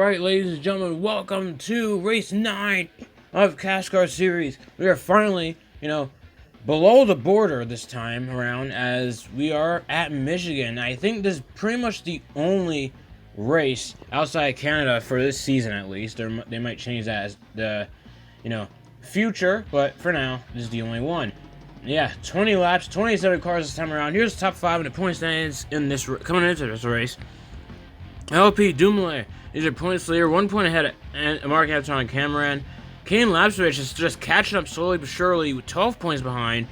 Alright, ladies and gentlemen, welcome to race 9 of CASCAR series. We are finally, below the border this time around as we are at Michigan. I think this is pretty much the only race outside Canada for this season at least. They might change that as the, future, but for now, this is the only one. Yeah, 20 laps, 27 cars this time around. Here's the top 5 in the point standings coming into this race. LP Dumoulin is your points leader, 1 point ahead of Mark Anton and Cameron. Kane Lapsovich is just catching up slowly but surely with 12 points behind.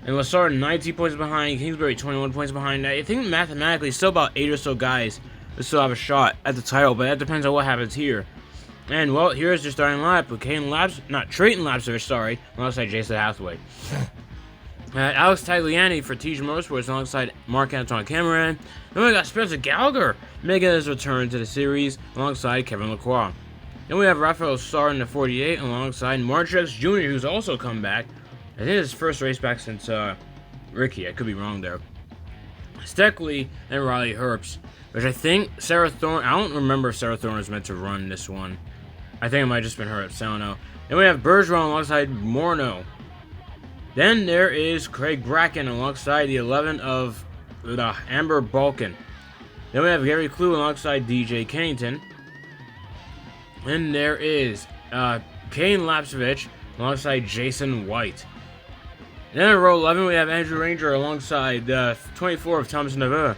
And Lassard 19 points behind, Kingsbury 21 points behind. I think mathematically still about 8 or so guys that still have a shot at the title, but that depends on what happens here. And well, here's your starting lap with Trayton Lapsovich, alongside Jason Hathaway. Alex Tagliani for TJ Motorsports alongside Mark Anton Cameron. Then we got Spencer Gallagher making his return to the series alongside Kevin Lacroix. Then we have Rafael Starr in the 48 alongside Martrex Jr., who's also come back. I think it's his first race back since Ricky. I could be wrong there. Steckley and Riley Herbst, which I think Sarah Thorne. I don't remember if Sarah Thorne was meant to run this one. I think it might have just been Herbst. I don't know. Then we have Bergeron alongside Morneau. Then there is Craig Bracken alongside the 11 of Amber Balkan. Then we have Gary Clue alongside DJ Kennington. And there is Kane Lapsovich alongside Jason White. Then in row 11 we have Andrew Ranger alongside 24 of Thomas Neveu.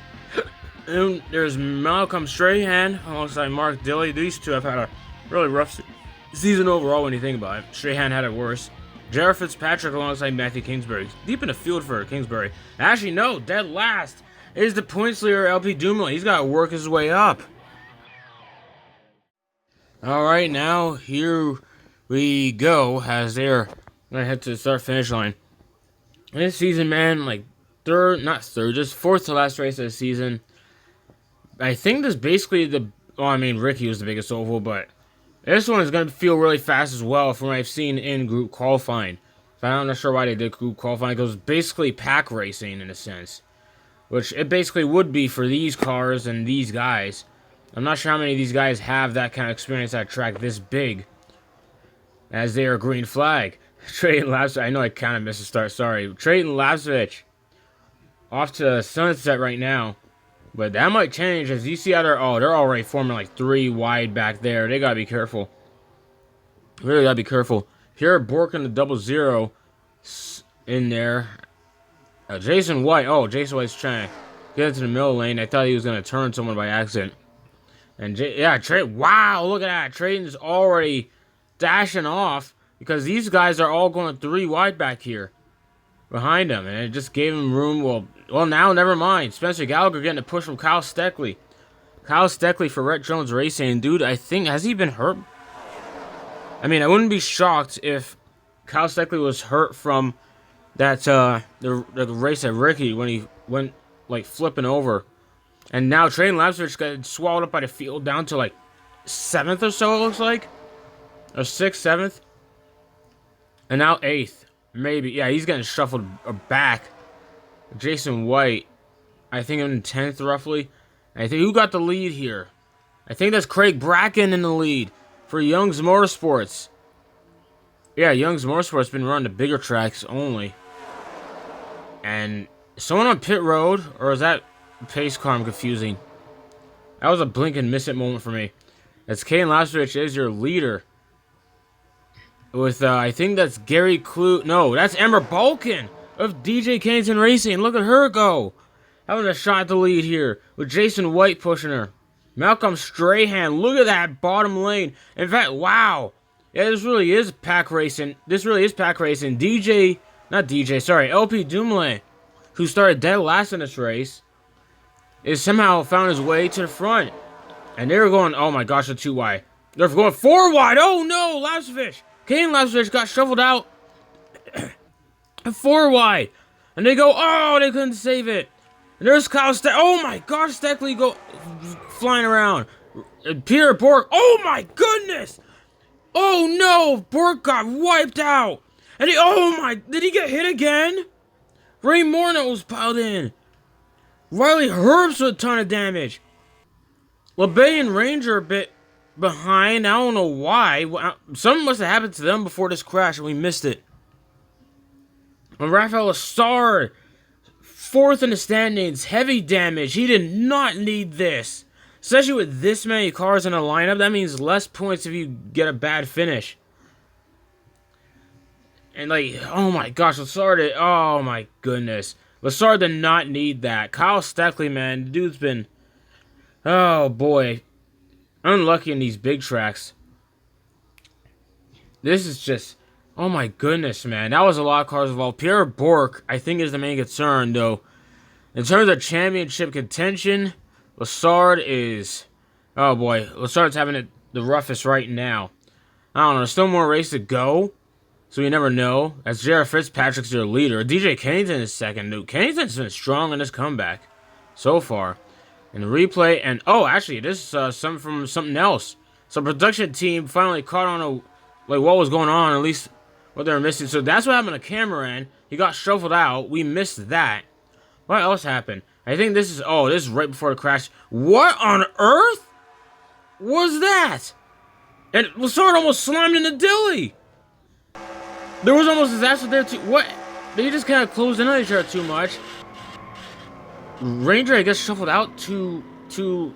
And there's Malcolm Strahan alongside Mark Dilley. These two have had a really rough season overall when you think about it. Strahan had it worse. Jared Fitzpatrick alongside Matthew Kingsbury. Deep in the field for Kingsbury. Actually, no, dead last is the points leader, LP Dumoulin. He's got to work his way up. Alright, now here we go as they're going to head to the start-finish line. This season, man, just fourth to last race of the season. I think this basically Ricky was the biggest oval, but this one is going to feel really fast as well from what I've seen in group qualifying. I'm not sure why they did group qualifying, because it's basically pack racing in a sense. Which it basically would be for these cars and these guys. I'm not sure how many of these guys have that kind of experience at a track this big. As they are green flag. Trayton Lapsovich, I know I kind of missed a start, sorry. Trayton Lapsovich off to sunset right now. But that might change as you see how they're already forming like 3 wide back there. They gotta be careful. Really gotta be careful. Here, Bork in the 00 in there. Jason White. Oh, Jason White's trying to get into the middle lane. I thought he was gonna turn someone by accident. And wow, look at that. Trayton's already dashing off because these guys are all going 3 wide back here behind him, and it just gave him room. Well, now, never mind. Spencer Gallagher getting a push from Kyle Steckley. Kyle Steckley for Rhett Jones Racing. Dude, I think, has he been hurt? I mean, I wouldn't be shocked if Kyle Steckley was hurt from that, the race at Ricky when he went, flipping over. And now Trayton Lapsovich got swallowed up by the field down to, 7th or so, it looks like. Or 6th, 7th. And now 8th. Maybe. Yeah, he's getting shuffled back. Jason White, I think in 10th roughly. I think who got the lead here? I think that's Craig Bracken in the lead for Young's Motorsports. Yeah, Young's Motorsports been running the bigger tracks only. And someone on pit road, or is that pace car? I'm confusing. That was a blink and miss it moment for me. That's Kane Lapsovich is your leader. With I think that's Gary Clue. No, that's Amber Balkan of DJ Kennington Racing. Look at her go. Having a shot at the lead here with Jason White pushing her. Malcolm Strahan. Look at that bottom lane. In fact, wow. Yeah, this really is pack racing. LP Dumoulin, who started dead last in this race, is somehow found his way to the front. And they're going, oh my gosh, they're 2 wide. They're going 4 wide. Oh no, Lapsovich. Kane Lapsovich got shuffled out. 4 wide. And they go, oh, they couldn't save it. And there's Kyle Steckley. Oh my gosh, Steckley go flying around. Peter Bork. Oh my goodness. Oh no, Bork got wiped out. And did he get hit again? Ray Morneau was piled in. Riley Herbst with a ton of damage. LeBay and Ranger a bit behind. I don't know why. Something must have happened to them before this crash and we missed it. And Rafael Lessard, fourth in the standings, heavy damage. He did not need this. Especially with this many cars in a lineup, that means less points if you get a bad finish. And like, oh my gosh, Lessard, oh my goodness. Lessard did not need that. Kyle Steckley, man, the dude's been, oh boy, unlucky in these big tracks. This is just, oh my goodness, man. That was a lot of cars involved. Pierre Bourque, I think, is the main concern, though. In terms of championship contention, Lessard is, oh boy, Lessard's having it the roughest right now. I don't know, there's still more race to go, so you never know. As Jared Fitzpatrick's your leader. DJ Kennington is second, dude. Kennington's been strong in his comeback so far. And the replay, and oh, actually, this is something from something else. So production team finally caught on like what was going on, at least what they were missing. So that's what happened to Cameron. He got shuffled out. We missed that. What else happened? I think this is, oh, this is right before the crash. What on earth was that? And Lessard almost slammed into Dilly. There was almost a disaster there too. What? They just kind of closed in on each other too much. Ranger, I guess, shuffled out too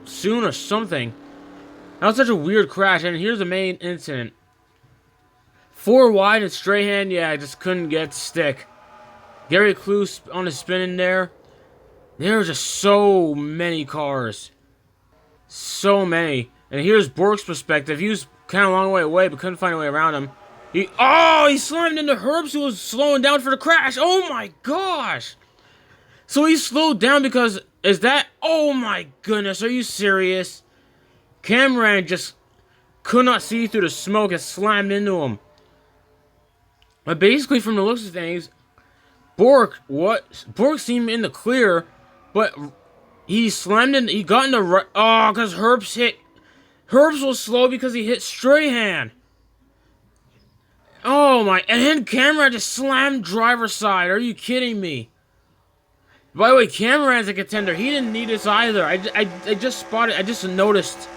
soon or something. That was such a weird crash. And here's the main incident. 4 wide and Strahan, yeah, I just couldn't get to stick. Gary Clue on the spin in there. There are just so many cars. So many. And here's Bourque's perspective. He was kind of a long way away, but couldn't find a way around him. He slammed into Herbst, who was slowing down for the crash. Oh my gosh. So he slowed down because, oh my goodness, are you serious? Cameron just could not see through the smoke and slammed into him. But basically, from the looks of things, Bourque seemed in the clear, but he slammed in, he got in the right, because Herbst was slow because he hit Strahan. Oh my, and then Cameron just slammed driver's side. Are you kidding me? By the way, Cameron's a contender. He didn't need this either. I just spotted, I just noticed.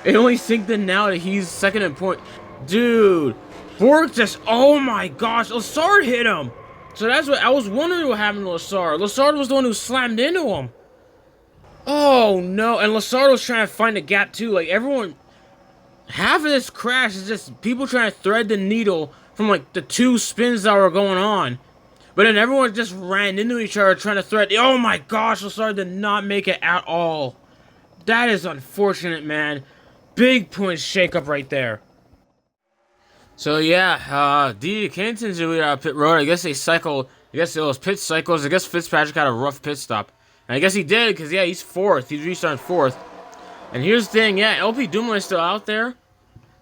It only synced in now that he's second in point. Dude, Bourque just, oh my gosh, Lessard hit him. So that's what, I was wondering what happened to Lessard. Lessard was the one who slammed into him. Oh no, and Lessard was trying to find a gap too. Like everyone, half of this crash is just people trying to thread the needle from like the 2 spins that were going on. But then everyone just ran into each other trying to thread. Oh my gosh, Lessard did not make it at all. That is unfortunate, man. Big point shakeup right there. So yeah, DJ Kennington's really out of pit road. I guess they cycled. I guess it was pit cycles. I guess Fitzpatrick had a rough pit stop. And I guess he did, because yeah, he's 4th. He's restarted 4th. And here's the thing, yeah, LP Dumoulin's still out there.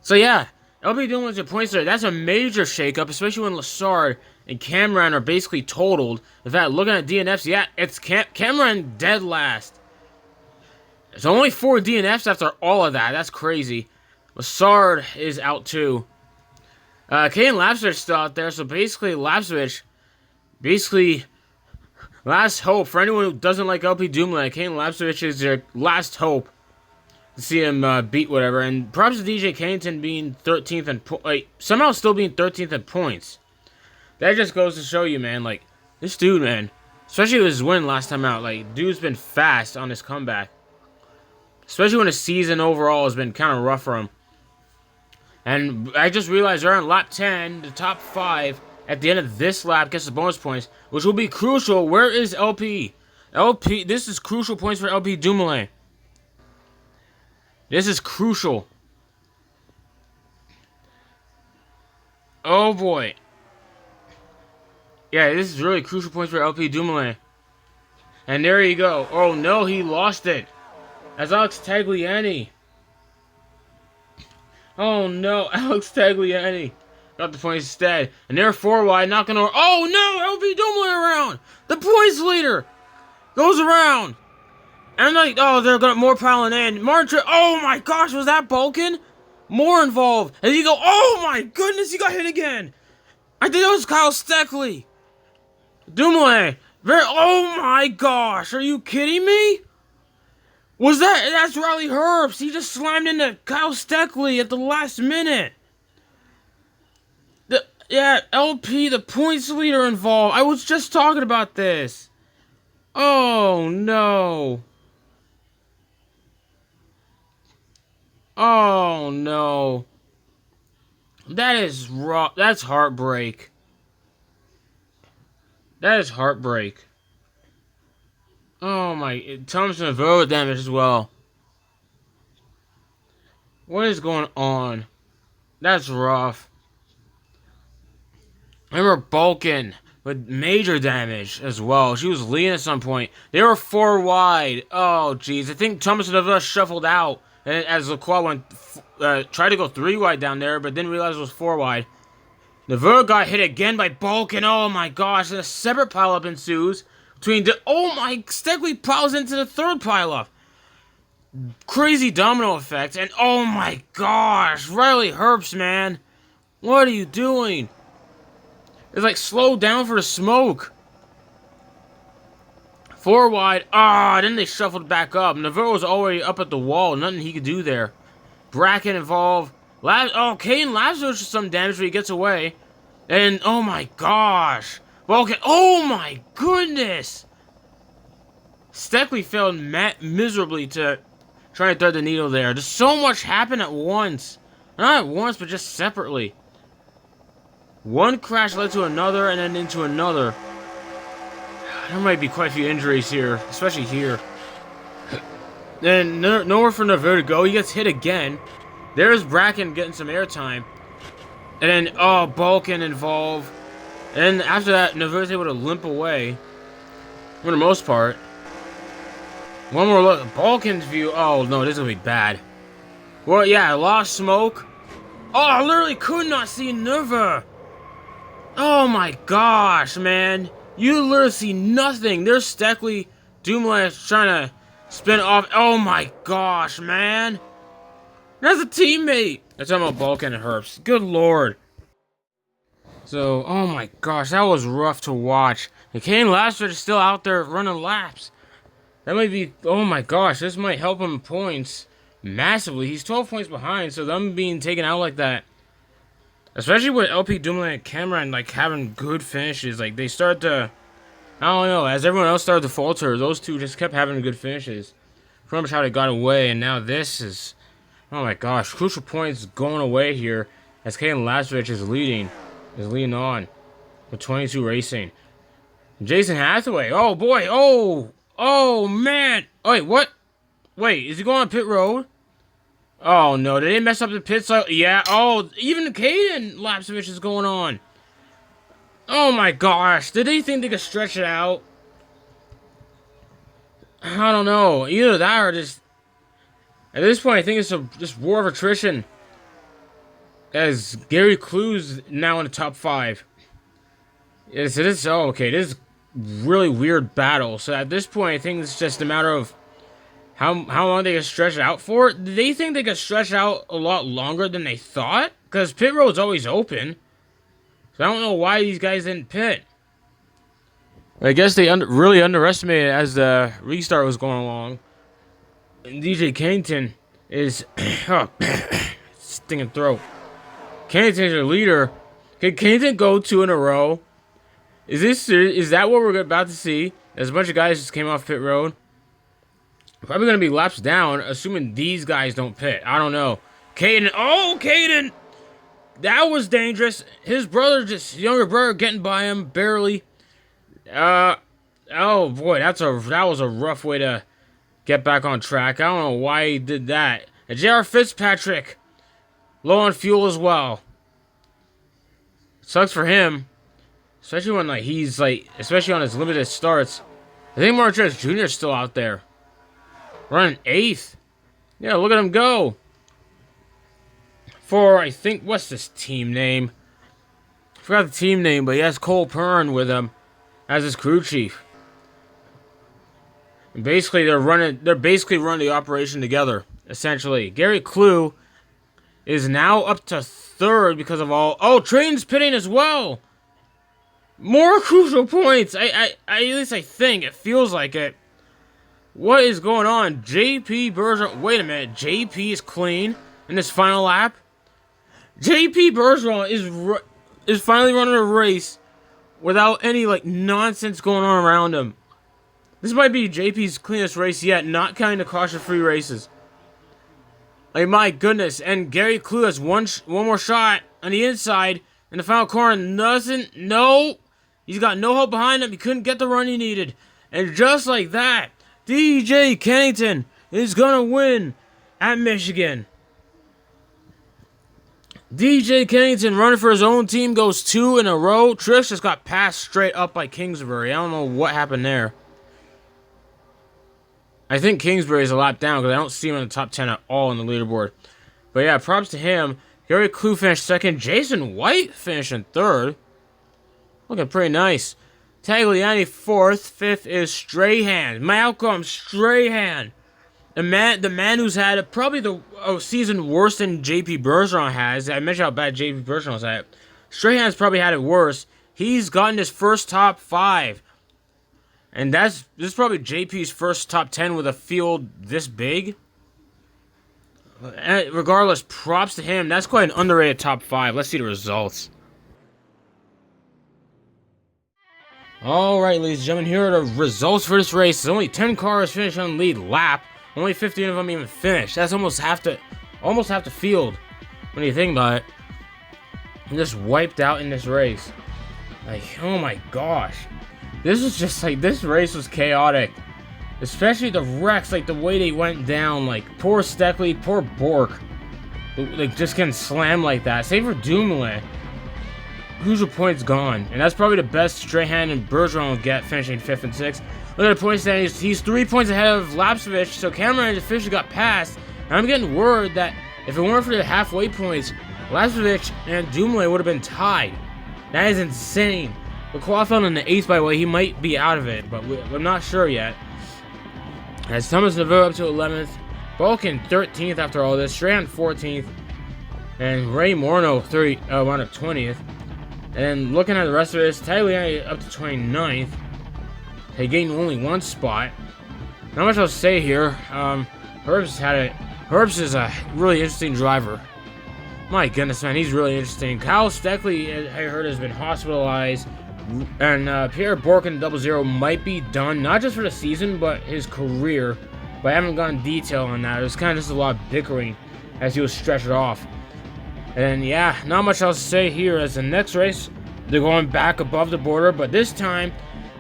So yeah, LP Dumoulin's a points there. That's a major shakeup, especially when Lessard and Cameron are basically totaled. In fact, looking at DNFs, yeah, it's Cameron dead last. There's only 4 DNFs after all of that. That's crazy. Lessard is out too. Kane Lapswich still out there, so basically Lapswich, last hope for anyone who doesn't like LP Dumoulin. Kane Lapswich is their last hope to see him beat whatever. And props to DJ Kennington being 13th and somehow still being 13th in points. That just goes to show you, man. Like this dude, man, especially with his win last time out. Like dude's been fast on his comeback, especially when the season overall has been kind of rough for him. And I just realized they're on lap 10, the top 5 at the end of this lap gets the bonus points, which will be crucial. Where is LP? This is crucial points for LP Dumoulin. This is crucial. Oh boy. Yeah, this is really crucial points for LP Dumoulin. And there you go. Oh no, he lost it. As Alex Tagliani. Oh no, Alex Tagliani got the points instead. And they're 4 wide, not gonna. Oh no, LP Dumoulin around! The points leader goes around. And like, oh, they're gonna more piling in. Martin, oh my gosh, was that Balkan? More involved. And you go, oh my goodness, he got hit again. I think that was Kyle Steckley. Dumoulin, oh my gosh, are you kidding me? That's Riley Herbst. He just slammed into Kyle Steckley at the last minute. Yeah, LP, the points leader involved. I was just talking about this. Oh, no. Oh, no. That is rough. That's heartbreak. That is heartbreak. Oh, my. Thompson and Vogue damage as well. What is going on? That's rough. I remember Balkan with major damage as well. She was leading at some point. They were 4 wide. Oh, jeez. I think Thompson and Vogue shuffled out. And as Lacroix went, tried to go 3 wide down there, but didn't realize it was 4 wide. Navarro got hit again by Balkan. Oh my gosh. And a separate pileup ensues. Oh my. Steckley piles into the 3rd pileup. Crazy domino effect. And oh my gosh. Riley Herbst, man. What are you doing? It's like slow down for the smoke. 4 wide. Then they shuffled back up. Navarro was already up at the wall. Nothing he could do there. Bracken involved. Kane Lazarus with some damage, but he gets away. And oh my gosh. Balkan. Oh my goodness. Steckley failed miserably to try and thread the needle there. Just so much happened at once. Not at once, but just separately. One crash led to another, and then into another. There might be quite a few injuries here, especially here. Then nowhere for Navarro to go. He gets hit again. There's Bracken getting some airtime. And then, Balkan involved. And after that, Navarro's able to limp away. For the most part. One more look. Balkan's view. Oh, no, this is going to be bad. Well, yeah, I lost smoke. Oh, I literally could not see Navarro. Oh, my gosh, man. You literally see nothing. There's Steckley. Dumoulin is trying to spin off. Oh, my gosh, man. That's a teammate. I'm talking about Balkan and Herbst. Good lord. So, oh my gosh, that was rough to watch. And Kane Lazarus is still out there running laps. That might be, oh my gosh, this might help him points massively. He's 12 points behind, so them being taken out like that. Especially with LP Dumoulin and Cameron, like, having good finishes. Like, they start to, I don't know, as everyone else started to falter, those two just kept having good finishes. Pretty much how they got away, and now this is, oh my gosh, crucial points going away here as Kane Lazarus is leading on with 22 racing. Jason Hathaway, oh boy, oh man. Oh, wait, what? Wait, is he going on pit road? Oh no, did they mess up the pit cycle? Yeah, even Caden Lapsovich is going on. Oh my gosh, did they think they could stretch it out? I don't know, either that or just, at this point, I think it's just war of attrition. As Gary Clue's now in the top 5. This is really weird battle. So at this point, I think it's just a matter of how long they can stretch it out for. Do they think they could stretch out a lot longer than they thought? Because pit road's always open. So I don't know why these guys didn't pit. I guess they really underestimated it as the restart was going along. And DJ Kennington is stinging throat. Kennington's your leader. Can Kennington go 2 in a row? Is that what we're about to see? As a bunch of guys just came off pit road. Probably going to be laps down, assuming these guys don't pit. I don't know. Caden. Oh, Caden! That was dangerous. His younger brother, getting by him barely. Oh boy, that was a rough way to get back on track. I don't know why he did that. And J.R. Fitzpatrick, low on fuel as well. Sucks for him. Especially when especially on his limited starts. I think Marquez Jr. is still out there. Running 8th. Yeah, look at him go. For, I think, what's this team name? I forgot the team name, but he has Cole Pern with him as his crew chief. And basically, they're basically running the operation together, essentially. Gary Clue is now up to 3rd because of Train's pitting as well. More crucial points. At least I think it feels like it. What is going on? JP Bergeron. Wait a minute. JP is clean in this final lap. JP Bergeron is finally running a race without any nonsense going on around him. This might be JP's cleanest race yet, not counting the caution-free races. My goodness. And Gary Clue has one more shot on the inside in the final corner. No. He's got no help behind him. He couldn't get the run he needed. And just like that, DJ Kennington is going to win at Michigan. DJ Kennington running for his own team goes 2 in a row. Trish just got passed straight up by Kingsbury. I don't know what happened there. I think Kingsbury's a lap down because I don't see him in the top 10 at all on the leaderboard. But yeah, props to him. Gary Clue finished second. Jason White finished in third. Looking pretty nice. Tagliani fourth. Fifth is Strahan. Malcolm Strahan. The man who's had probably the season worse than JP Bergeron has. I mentioned how bad JP Bergeron was at it. Strahan's probably had it worse. He's gotten his first top 5. And this is probably JP's first top 10 with a field this big. Regardless, props to him. That's quite an underrated top 5. Let's see the results. Alright, ladies and gentlemen, here are the results for this race. There's only 10 cars finished on the lead lap. Only 15 of them even finished. That's almost half the field when you think about it. And just wiped out in this race. Oh my gosh. This was just this race was chaotic. Especially the wrecks, the way they went down. Poor Steckley, poor Bork. Just getting slammed like that. Save for Dumoulin. Who's your points gone? And that's probably the best Strahan and Bergeron will get, finishing 5th and 6th. Look at the point standings. He's 3 points ahead of Lapsevich, so Cameron officially got passed. And I'm getting word that if it weren't for the halfway points, Lapsevich and Dumoulin would have been tied. That is insane. Lacroix fell in the 8th, by the way. He might be out of it, but I'm not sure yet. As Thomas Navarro up to 11th. Balkan 13th after all this. Strahan 14th. And Ray Morneau wound up 20th. And then looking at the rest of this, Tagliani up to 29th. He gained only 1 spot. Not much I'll say here. Herbst is a really interesting driver. My goodness, man, he's really interesting. Kyle Steckley, I heard, has been hospitalized. And Pierre Bourque in 00 might be done, not just for the season, but his career. But I haven't gone detail on that. It was kind of just a lot of bickering as he was stretched off. And yeah, not much else to say here. As the next race, they're going back above the border, but this time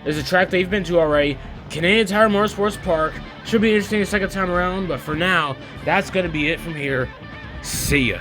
is a track they've been to already. Canadian Tire Motorsports Park. Should be interesting the second time around, but for now, that's going to be it from here. See ya.